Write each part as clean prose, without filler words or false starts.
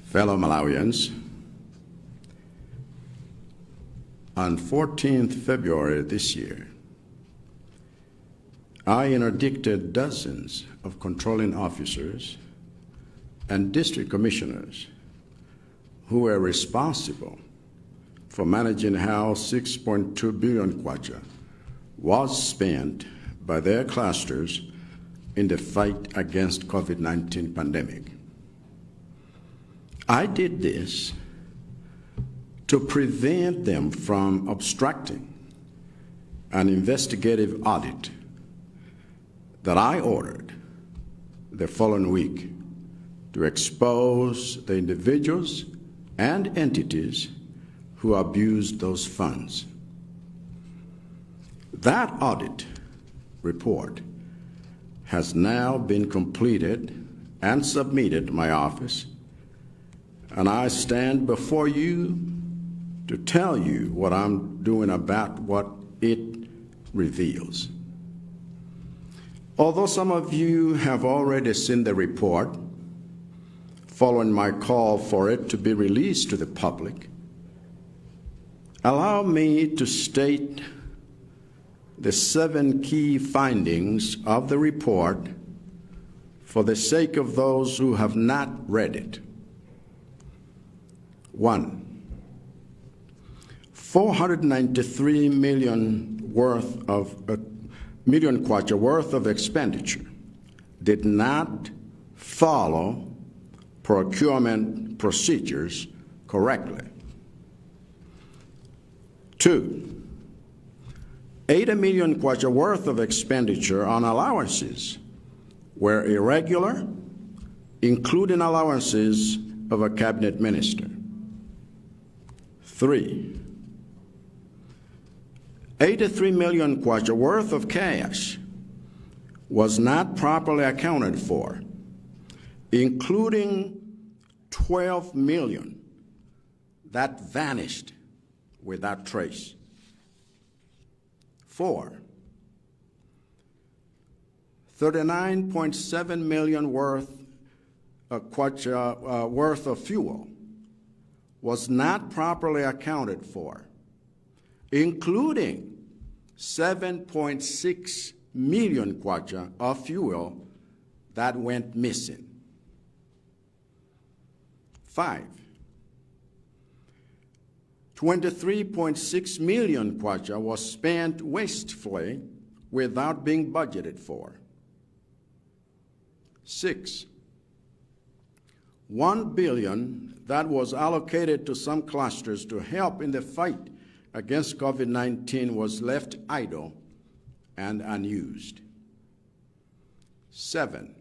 Fellow Malawians, on 14th February this year, I interdicted dozens of controlling officers and district commissioners who were responsible for managing how 6.2 billion kwacha was spent by their clusters in the fight against COVID-19 pandemic. I did this to prevent them from obstructing an investigative audit that I ordered the following week to expose the individuals and entities who abused those funds. That audit report has now been completed and submitted to my office, and I stand before you to tell you what I'm doing about what it reveals. Although some of you have already seen the report, following my call for it to be released to the public, allow me to state the 7 key findings of the report for the sake of those who have not read it. 1. 493 million kwacha worth of expenditure did not follow procurement procedures correctly. 2. 80 million kwacha worth of expenditure on allowances were irregular, including allowances of a cabinet minister. 3. 83 million kwacha worth of cash was not properly accounted for, including 12 million that vanished without trace. 4. 39.7 million worth of fuel was not properly accounted for, including 7.6 million kwacha of fuel that went missing. 5. 23.6 million kwacha was spent wastefully without being budgeted for. 6. 1 billion that was allocated to some clusters to help in the fight against COVID-19 was left idle and unused. 7.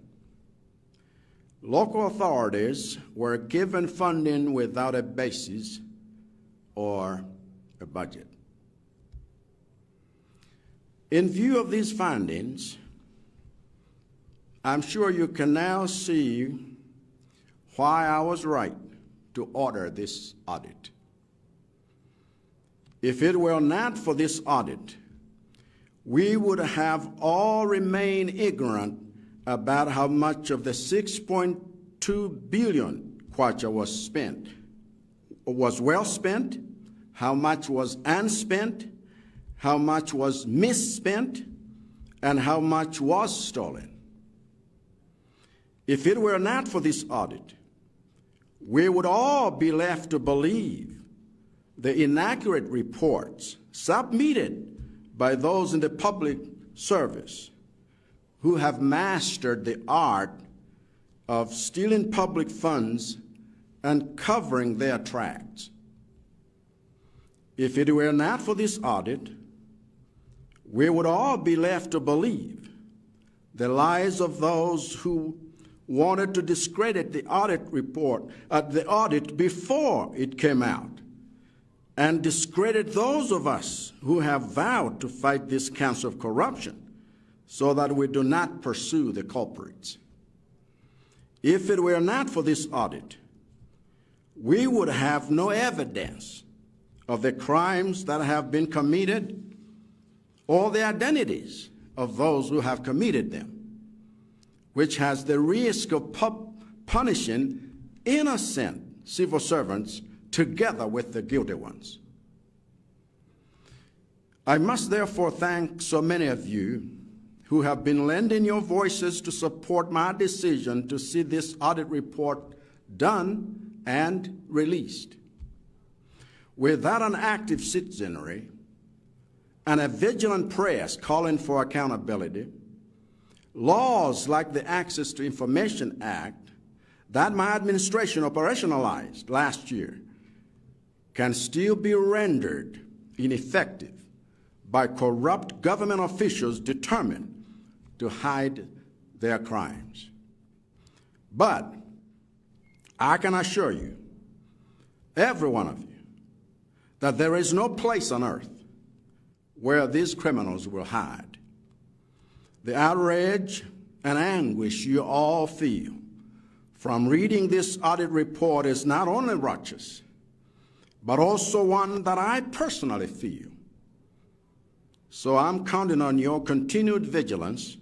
Local authorities were given funding without a basis or a budget. In view of these findings, I'm sure you can now see why I was right to order this audit. If it were not for this audit, we would have all remained ignorant about how much of the 6.2 billion kwacha was well spent, how much was unspent, how much was misspent, and how much was stolen. If it were not for this audit, we would all be left to believe the inaccurate reports submitted by those in the public service who have mastered the art of stealing public funds and covering their tracks. If it were not for this audit, we would all be left to believe the lies of those who wanted to discredit the audit report, the audit before it came out, and discredit those of us who have vowed to fight this cancer of corruption so that we do not pursue the culprits. If it were not for this audit, we would have no evidence of the crimes that have been committed or the identities of those who have committed them, which has the risk of punishing innocent civil servants together with the guilty ones. I must therefore thank so many of you who have been lending your voices to support my decision to see this audit report done and released. Without an active citizenry and a vigilant press calling for accountability, laws like the Access to Information Act that my administration operationalized last year can still be rendered ineffective by corrupt government officials determined to hide their crimes. But I can assure you, every one of you, that there is no place on earth where these criminals will hide. The outrage and anguish you all feel from reading this audit report is not only righteous, but also one that I personally feel. So I'm counting on your continued vigilance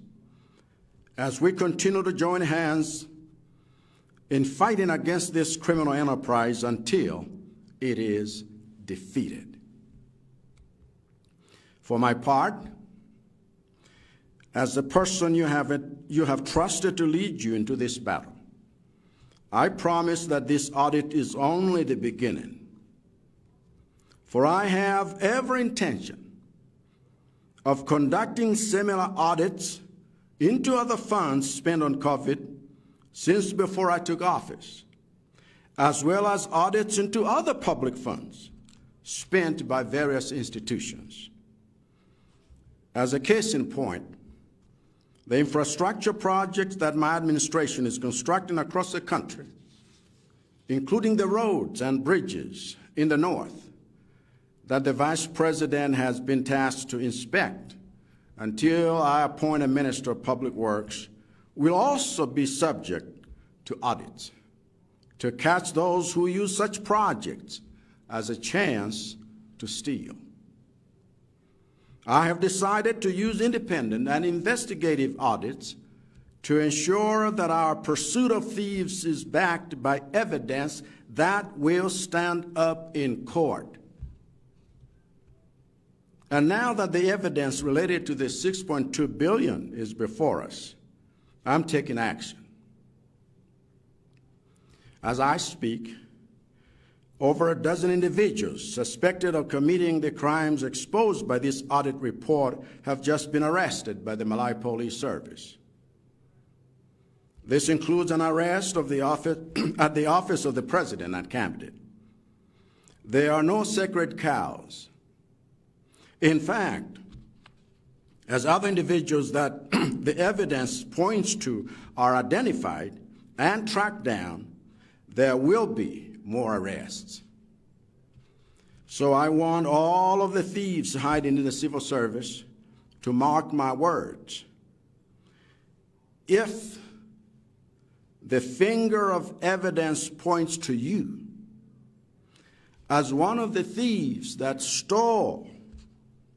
as we continue to join hands in fighting against this criminal enterprise until it is defeated. For my part, as the person you have trusted to lead you into this battle, I promise that this audit is only the beginning. For I have every intention of conducting similar audits into other funds spent on COVID since before I took office, as well as audits into other public funds spent by various institutions. As a case in point, the infrastructure projects that my administration is constructing across the country, including the roads and bridges in the north that the Vice President has been tasked to inspect until I appoint a Minister of Public Works, will also be subject to audits to catch those who use such projects as a chance to steal. I have decided to use independent and investigative audits to ensure that our pursuit of thieves is backed by evidence that will stand up in court. And now that the evidence related to the $6.2 billion is before us, I'm taking action. As I speak, over a dozen individuals suspected of committing the crimes exposed by this audit report have just been arrested by the Malawi Police Service. This includes an arrest of at the office of the President at Camden. There are no sacred cows. In fact, as other individuals that the evidence points to are identified and tracked down, there will be more arrests. So I want all of the thieves hiding in the civil service to mark my words. If the finger of evidence points to you as one of the thieves that stole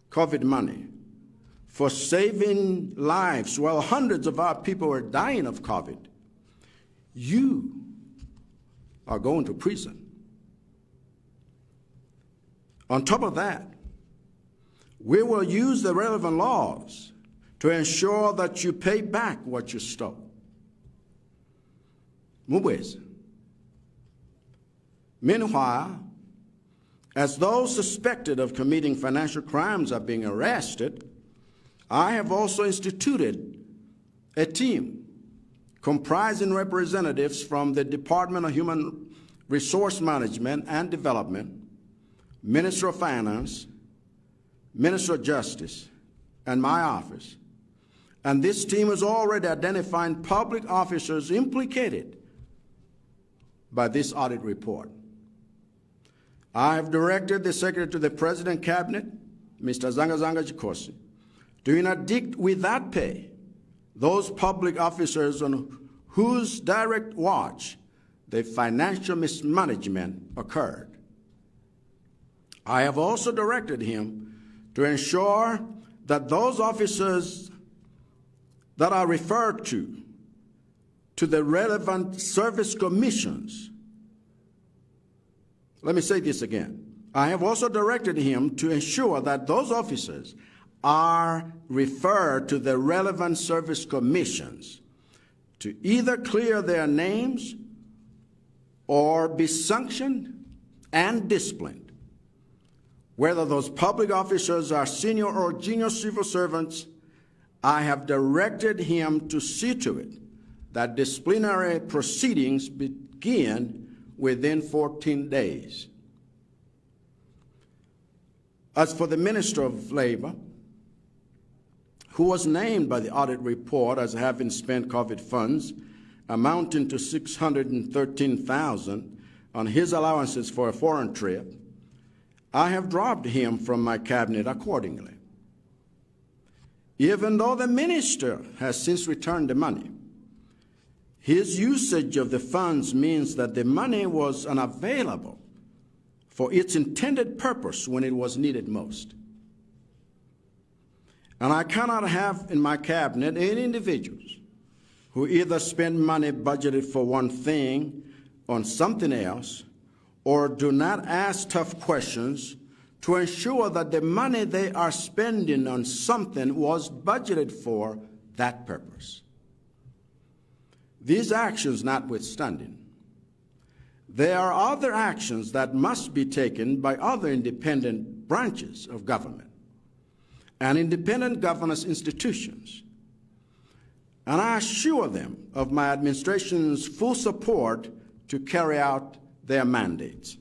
COVID money for saving lives while hundreds of our people were dying of COVID, you are going to prison. On top of that, we will use the relevant laws to ensure that you pay back what you stole. Mubwezi. Meanwhile, as those suspected of committing financial crimes are being arrested, I have also instituted a team comprising representatives from the Department of Human Resource Management and Development, Minister of Finance, Minister of Justice, and my office. And this team is already identifying public officers implicated by this audit report. I have directed the Secretary to the President Cabinet, Mr. Zanga Chikosi, to interdict without pay those public officers on whose direct watch the financial mismanagement occurred. I have also directed him to ensure that those officers that are referred to the relevant service commissions Let me say this again. I have also directed him to ensure that those officers are referred to the relevant service commissions to either clear their names or be sanctioned and disciplined. Whether those public officers are senior or junior civil servants, I have directed him to see to it that disciplinary proceedings begin within 14 days. As for the Minister of Labor, who was named by the audit report as having spent COVID funds amounting to $613,000 on his allowances for a foreign trip, I have dropped him from my cabinet accordingly. Even though the minister has since returned the money, his usage of the funds means that the money was unavailable for its intended purpose when it was needed most. And I cannot have in my cabinet any individuals who either spend money budgeted for one thing on something else or do not ask tough questions to ensure that the money they are spending on something was budgeted for that purpose. These actions notwithstanding, there are other actions that must be taken by other independent branches of government and independent governance institutions. And I assure them of my administration's full support to carry out their mandates.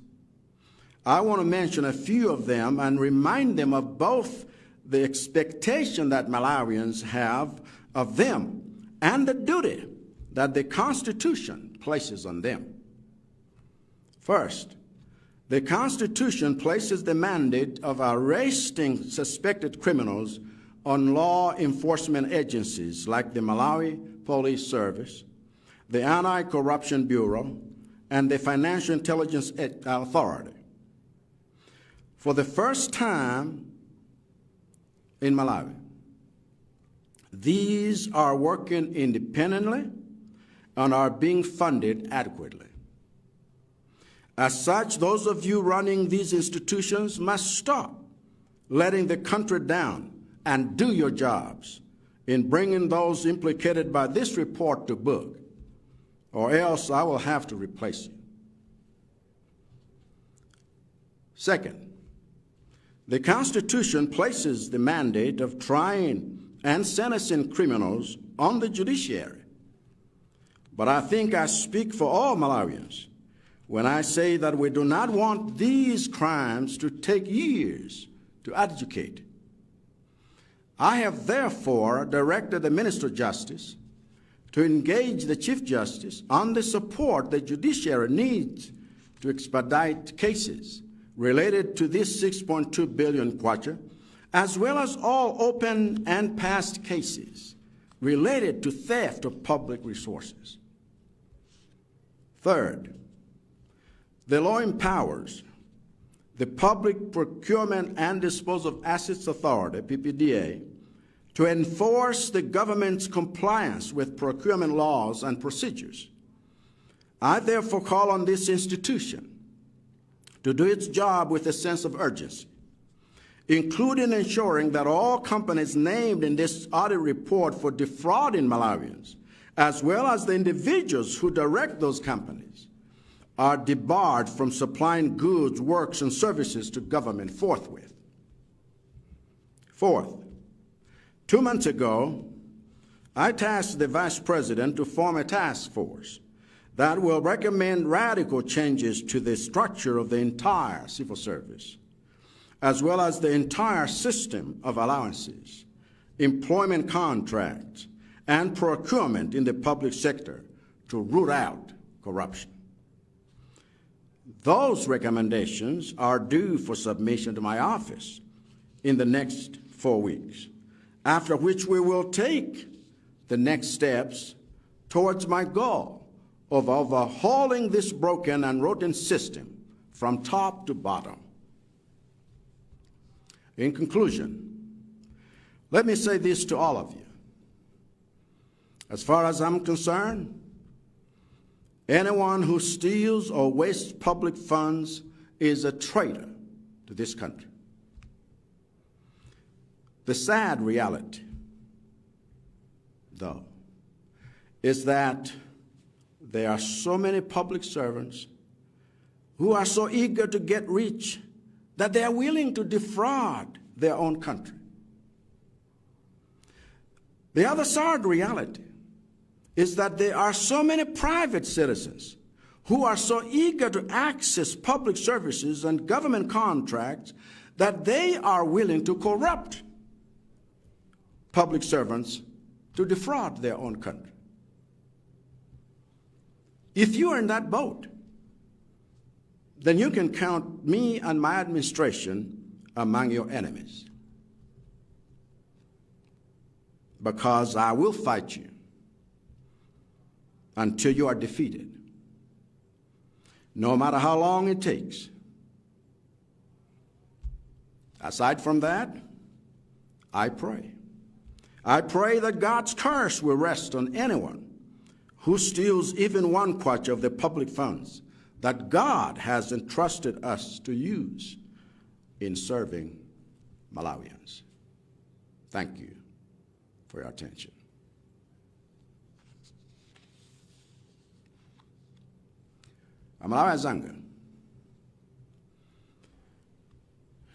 I want to mention a few of them and remind them of both the expectation that Malawians have of them and the duty that the Constitution places on them. First, the Constitution places the mandate of arresting suspected criminals on law enforcement agencies like the Malawi Police Service, the Anti-Corruption Bureau, and the Financial Intelligence Authority. For the first time in Malawi, these are working independently and are being funded adequately. As such, those of you running these institutions must stop letting the country down and do your jobs in bringing those implicated by this report to book, or else I will have to replace you. Second, the Constitution places the mandate of trying and sentencing criminals on the judiciary. But I think I speak for all Malawians when I say that we do not want these crimes to take years to adjudicate. I have therefore directed the Minister of Justice to engage the Chief Justice on the support the judiciary needs to expedite cases related to this 6.2 billion kwacha, as well as all open and past cases related to theft of public resources. Third, the law empowers the Public Procurement and Disposal of Assets Authority, PPDA, to enforce the government's compliance with procurement laws and procedures. I therefore call on this institution to do its job with a sense of urgency, including ensuring that all companies named in this audit report for defrauding Malawians, as well as the individuals who direct those companies, are debarred from supplying goods, works, and services to government forthwith. Fourth, 2 months ago, I tasked the Vice President to form a task force that will recommend radical changes to the structure of the entire civil service, as well as the entire system of allowances, employment contracts, and procurement in the public sector to root out corruption. Those recommendations are due for submission to my office in the next 4 weeks, after which we will take the next steps towards my goal of overhauling this broken and rotten system from top to bottom. In conclusion, let me say this to all of you. As far as I'm concerned, anyone who steals or wastes public funds is a traitor to this country. The sad reality, though, is that there are so many public servants who are so eager to get rich that they are willing to defraud their own country. The other sad reality is that there are so many private citizens who are so eager to access public services and government contracts that they are willing to corrupt public servants to defraud their own country. If you are in that boat, then you can count me and my administration among your enemies, because I will fight you until you are defeated, no matter how long it takes. Aside from that, I pray. I pray that God's curse will rest on anyone who steals even 1 kwacha of the public funds that God has entrusted us to use in serving Malawians. Thank you for your attention. Amalawi azanga,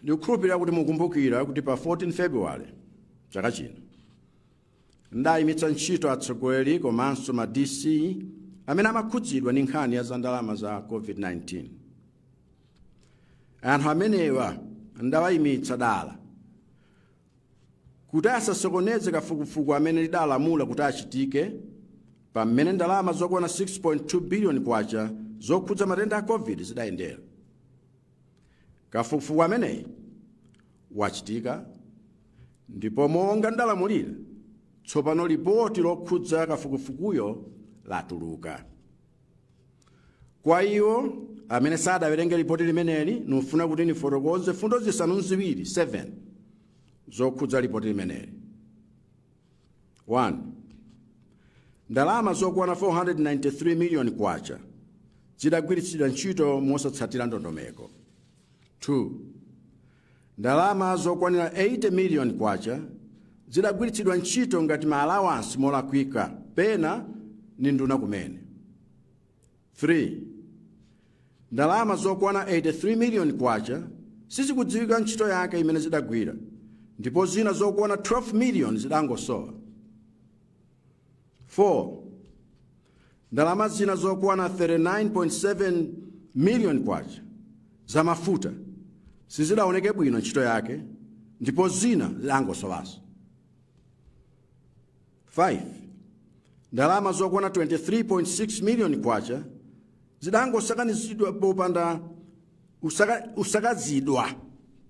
ndikukhulupirira kuti mukumbukira kuti pa 14 February chaka chino ndayimitsa ntchito atsogoleri komanso ma DC amene amakhudzidwa ndi nkhani ya ndalama za COVID-19. Anthu amenewa ndawayimitsa dala kuti asasokoneze kafukufuku amene lidalamula kuti achitike pamene ndalama zokwana 6.2 billion kwacha zokhudza matenda a COVID zidayendera. Kafukufuku ameneyi wachitika, ndipo monga ndalamulira, tsopano ripoti lokhudza kafukufukuyo latuluka. Kwa iwo amene sadawerenge ripoti limeneli, nufuna kuti nifotokoze fundo zisanu ziwiri 7 zokhudza ripoti limeneli. 1. Ndalama zokwana 493 million kwacha zidagwiritsidwa ntchito mosatsatira ndondomeko. 2. Ndalama zokwanira 80 million kwacha zidagwiritsidwa ntchito ngati ma allowance molakwika pena ni nduna kumene. 3. Ndalama zokwana 83 million kwacha sizikudziwika ntchito yake imene zidagwira, ndipo zina zokwana 12 million zidangosowa. 4. Ndalama zina zokwana 39.7 million kwacha za mafuta sizidaoneke bwino ntchito yake, ndipo zina zidangosowaso. 5. Ndalama zokwana 23.6 million kwacha zidangosakanizidwa popanda usakazidwa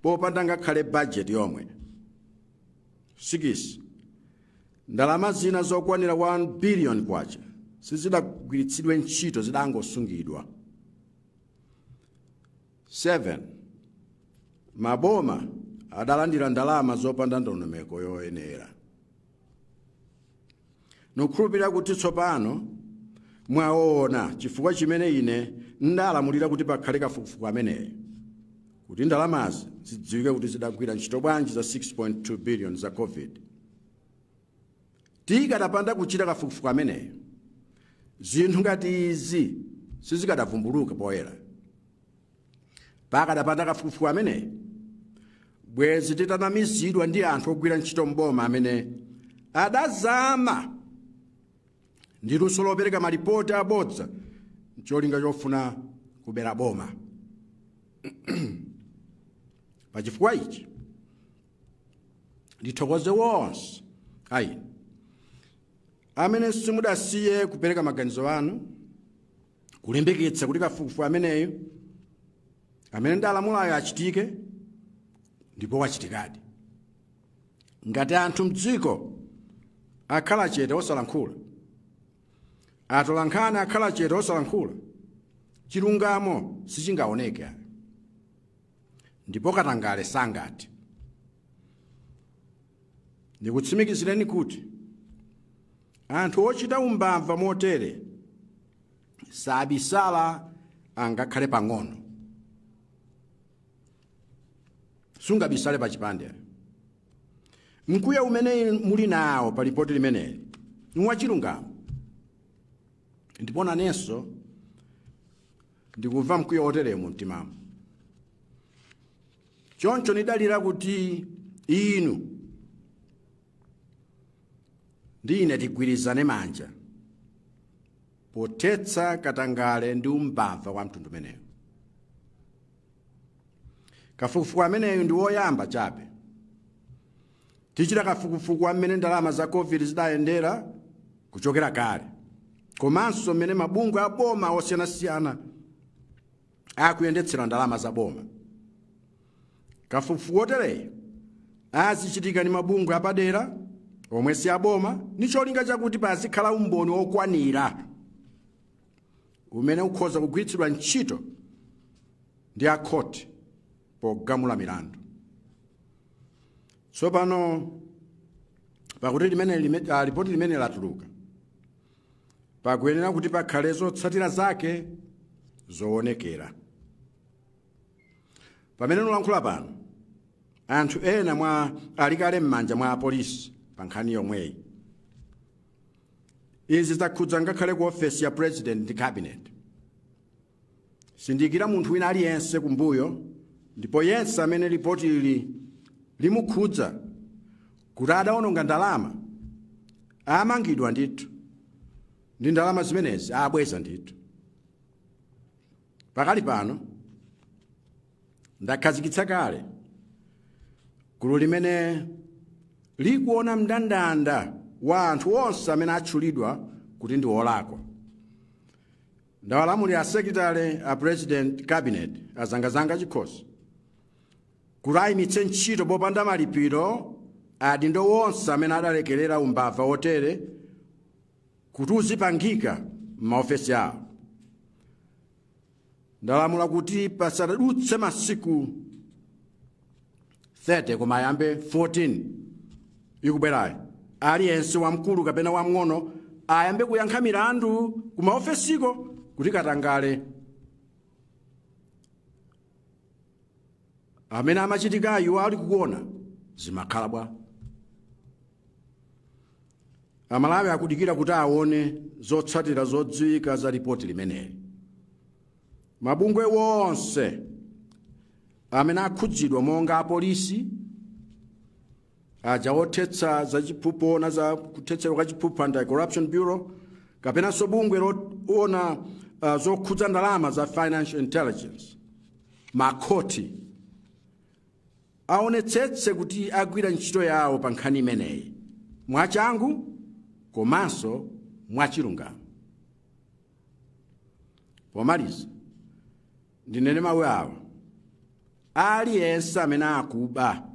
popanda ngakhale budget yomwe. 6. Ndalama zina zokwanira 1 billion kwacha sizidagwiritsidwe ntchito zidangosungidwa. 7. Maboma adalandira ndalama zopanda ndondomeko yoyenera. Nukhulupirira kuti tsopano mwaona chifukwa chimene ine ndalamulira kuti pakhale kafukufuku ameneyi, kuti ndalamazi zidziwike kuti zidagwira ntchito bwanji za 6.2 billion za COVID. Tikadapanda kuchita kafukufuku ameneyi, zinthu ngati izi sizikadavumbuluka poyera. Pakadapanda kafukufuku ameneyi, bwezi titanamizidwa ndi anthu ogwira ntchito mboma amene adazama ndi luso lopereka malipoti abodza ncholinga chofuna kubera boma. Pachifukwa ichi ndithokoze wonse ayi amene simudasiye kupereka maganizo anu kulimbikitsa kuti kafukufuku ameneyo amene ndalamulayo achitike, ndipo wachitikadi. Ngati anthu mdziko akhala chete osalankhula, atolankhani akhala chete osalankhula, chilungamo sichingaoneke, ndipo katangale sangati. Ndikutsimikizireni kuti anthu ochita umbava motere sabisala angakhale pang'ono. sungabisale pa chipande. Mkwiyo umene muli nawo pa ripoti limeneli nwachilungamo. Ndipona nenso ndikumva mkwiyo oteremu mtimamu. Choncho nidalira kuti inu ndine tigwirizane manja potetsa katangale ndi umbava wa mtundu umeneyo. Kafukufuku ameneyo ndi woyamba chabe. Tichita kafukufuku amene ndalama za COVID zidayendera kuchokera kale. Komanso mene mabungwe a boma osiyanasiyana akuyendetsera ndalama za boma. Kafukufuku otereyo azichitika ni mabungwe apadera omwe si aboma ni cholinga chakuti pazikhala umboni okwanira umene ukhoza kugwiritsidwa ntchito ndi akhoti pogamula milandu. Tsopano pakuti ripoti limene latuluka pakuyenera kuti pakhale zotsatira zake zoonekera. Pamene nulankhula pano anthu ena alikale m'manja mwa apolisi pa nkhani yomweyi. Izi zakhudza ngakhale ku ofesi ya president ndi cabinet. Sindikira munthu wina aliyense kumbuyo ndipo yense amene ripoti ili limukhudza kuti adaononga ndalama amangidwa ndithu ndi ndalama zimenezi abweza ndithu. Pakali pano ndakhazikitsa kale gulu limene likuona mndandanda wa anthu onse amene atchulidwa kuti ndi olakwa. Ndawalamulira a secretary a president cabinet azangazanga chikhosi kuti ayimitse ntchito popanda malipiro adindo onse amene adalekerera umbava otere kuti uzipangika m'maofesi awo. Ndalamula kuti pasadutse masiku 30 koma ayambe 14 ikubwerayo aliyense wamkulu kapena wamng'ono ayambe kuyankha milandu ku maofesiko kuti katangale amene amachitikayo ali kuona zimakhala bwa. Amalawi akudikira kuti aone zotsatira zodziwika za ripoti limeneli. Mabungwe wonse amene akhudzidwa monga apolisi aja othetsa za chiphuphu na za kuthetsedwa kwa chiphuphu Anti-Corruption Bureau kapenanso bungwe loona zokhudza ndalama za financial intelligence makhoti aonetsetse kuti agwira ntchito yawo pa nkhani imeneyi mwachangu komanso mwachilungamo. Pomaliza ndinene mawu awa aliyense amene akuba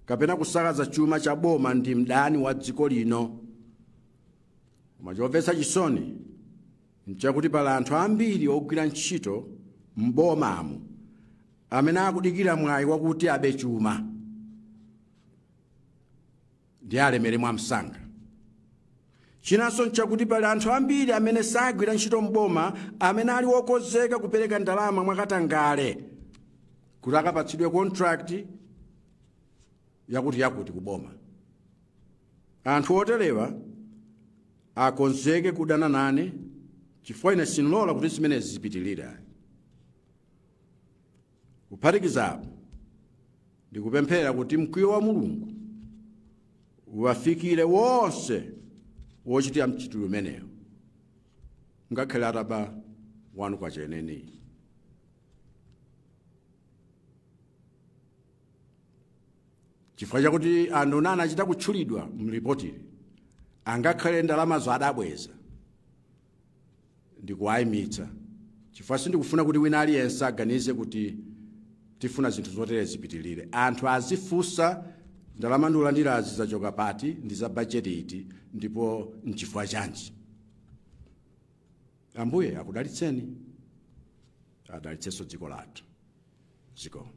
kapena kusakaza chuma cha boma ndi mdani wa dziko lino. Koma chomvetsa chisoni nchakuti pala anthu ambiri ogwira ntchito m'bomamu amene akudikira mwayi wakuti abe chuma ndi alemere mwamsanga. Chinanso nchakuti pala anthu ambiri amene sagwira ntchito m'boma amene ali wokonzeka kupereka ndalama mwakatangale kuti akapatsidwe contract yakuti kuboma. Anthu oterewa akonzeke kudana nane chifukwa ine sinlola kuti zimenezi zipitilire. Kuphatikizapo ndikupemphera kuti mkwiyo wa Mulungu uwafikire wonse wochitira mchitidwe umenewo ngakhale ataba wanu kwa cheneni. Chifukwa chakuti anthu nana achita kutchulidwa mripoti angakhale ndalamazo adabweza ndikuwayimitsa chifukwa sindikufuna kuti wina aliyense aganize kuti tifuna zinthu zotere zipitilire. Anthu azifunsa ndalama ndolandirazi zachoka pati ndi za budget iti ndipo nchifukwa chanji. Ambuye akudalitseni adalitsenso dziko lathu. Ziko.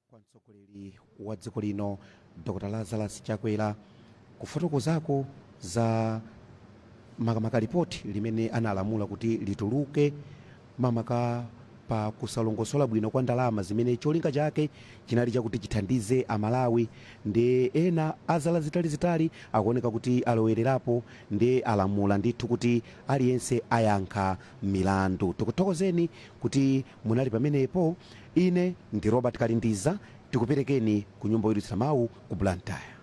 Kwa mtsogoleri wa dziko lino Dr. Lazarus Chakwera kufotokozako za makamaka ripoti limene analamula kuti lituluke mamaka pa kusalongosola bwino kwa ndalama zimene cholinga chake chinali chakuti chithandize Amalawi ndi ena azala zitalizitali akuoneka kuti alowererapo ndi alamula ndithu kuti aliyense ayankha milandu. Tikuthokozeni kuti munali pamenepo. Ine ndi Robert Kalindiza, tikuperekeni ku nyumba youlutsira mawu ku Blantyre.